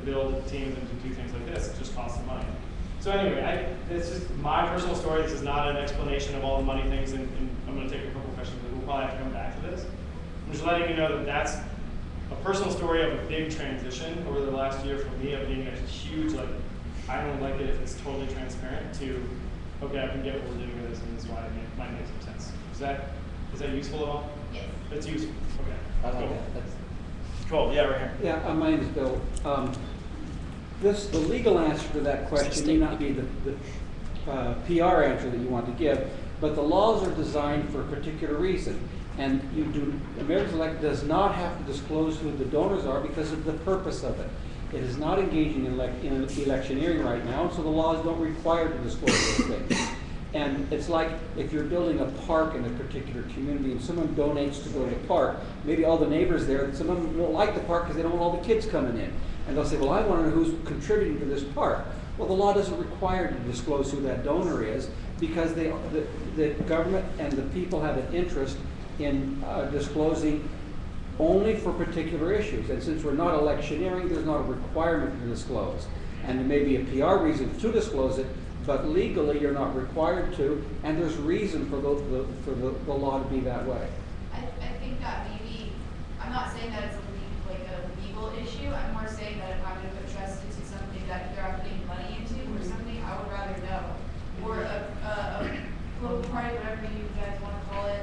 build teams and to do things like this. It just costs them money. So anyway, it's just my personal story. This is not an explanation of all the money things, and I'm going to take a couple questions, but we'll probably have to come back to this. I'm just letting you know that that's a personal story of a big transition over the last year for me of being a huge, like, I don't like it if it's totally transparent, to, okay, I can get what we're doing with this, and this is why it might make some sense. Is that useful at all? Yes. It's useful. Okay. I like Cool. that. That's, Cool. Yeah, right here. yeah, my name is Bill. The legal answer to that question may not be the PR answer that you want to give, but the laws are designed for a particular reason. And American Select does not have to disclose who the donors are because of the purpose of it. It is not engaging in electioneering right now, so the laws don't require to disclose those things. And it's like if you're building a park in a particular community and someone donates to build a park, maybe all the neighbors there, some of them won't like the park because they don't want all the kids coming in. And they'll say, well, I want to know who's contributing to this park. Well, the law doesn't require to disclose who that donor is because the government and the people have an interest in disclosing only for particular issues. And since we're not electioneering, there's not a requirement to disclose. And there may be a PR reason to disclose it, but legally you're not required to, and there's reason for the law to be that way. I think that maybe, I'm not saying that it's a legal issue, I'm more saying that if I'm going to put trust into something that either I'm putting money into or something, I would rather know. Or a political party, whatever you guys want to call it,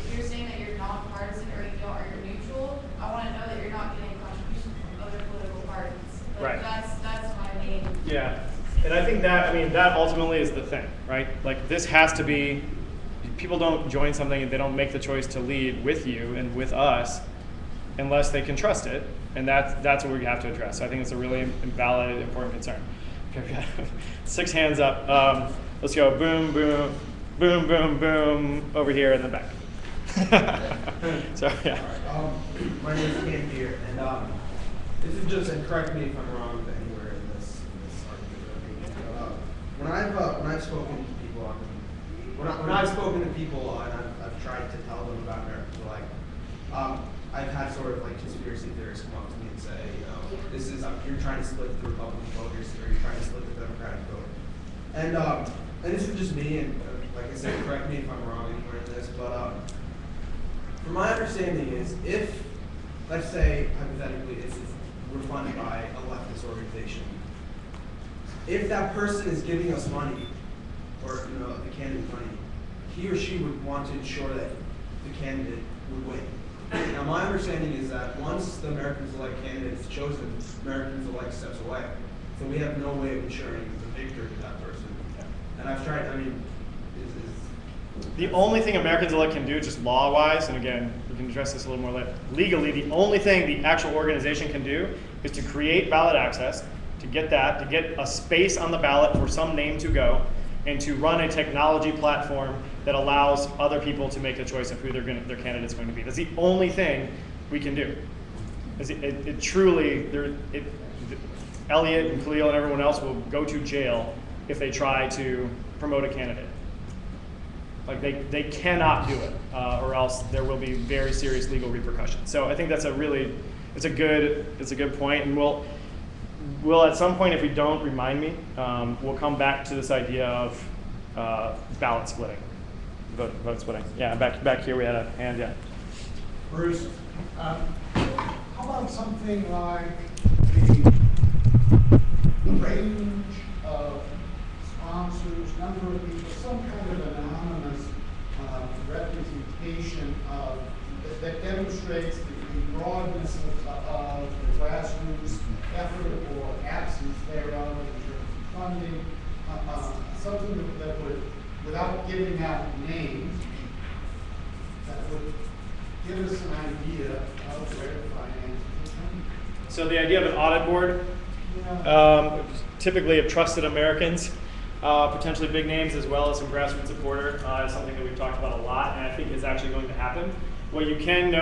if you're saying that you're nonpartisan or you're neutral, I want to know that you're not getting contributions from other political parties. Like, Right. That's my main. Yeah. And I think that ultimately is the thing, right? Like, this has to be, people don't join something and they don't make the choice to lead with you and with us unless they can trust it. And that's what we have to address. So I think it's a really valid, important concern. Okay, we've got 6 hands up. Let's go boom, boom, boom, boom, boom, over here in the back. So, yeah. All right. My name is Cam Beer, and this is just, and correct me if I'm wrong anywhere in this argument. When I've spoken to people, when I've spoken to people, and I've tried to tell them about American Select, I've had sort of like conspiracy theorists come up to me and say, you know, this is you're trying to split the Republican voters, or you're trying to split the Democratic vote, and this is just me, and like I said, correct me if I'm wrong anywhere in this, but from my understanding is if, let's say hypothetically, we're funded by a leftist organization, if that person is giving us money, or the candidate money, he or she would want to ensure that the candidate would win. Now, my understanding is that once the American Select candidate is chosen, American Select steps away. So we have no way of ensuring the victory of that person. And I've tried, The only thing American Select can do, just law-wise, and again, we can address this a little more later, legally, the only thing the actual organization can do is to create ballot access, to get a space on the ballot for some name to go, and to run a technology platform that allows other people to make a choice of who their candidate's going to be. That's the only thing we can do. Elliot and Khalil and everyone else will go to jail if they try to promote a candidate. Like, they cannot do it, or else there will be very serious legal repercussions. So I think that's it's a good point, and we'll at some point, if we don't remind me, we'll come back to this idea of ballot splitting, vote splitting. Yeah, back here we had a hand. Yeah. Bruce, how about something like the range of sponsors, number of people, some kind of anonymous representation that demonstrates the broadness of the grassroots effort or absence thereof in terms of funding, something that would, without giving out names, that would give us an idea of where the finances are coming from. So the idea of an audit board, typically of trusted Americans, potentially big names as well as some grassroots supporter, is something that we've talked about a lot, and I think is actually going to happen. What you can know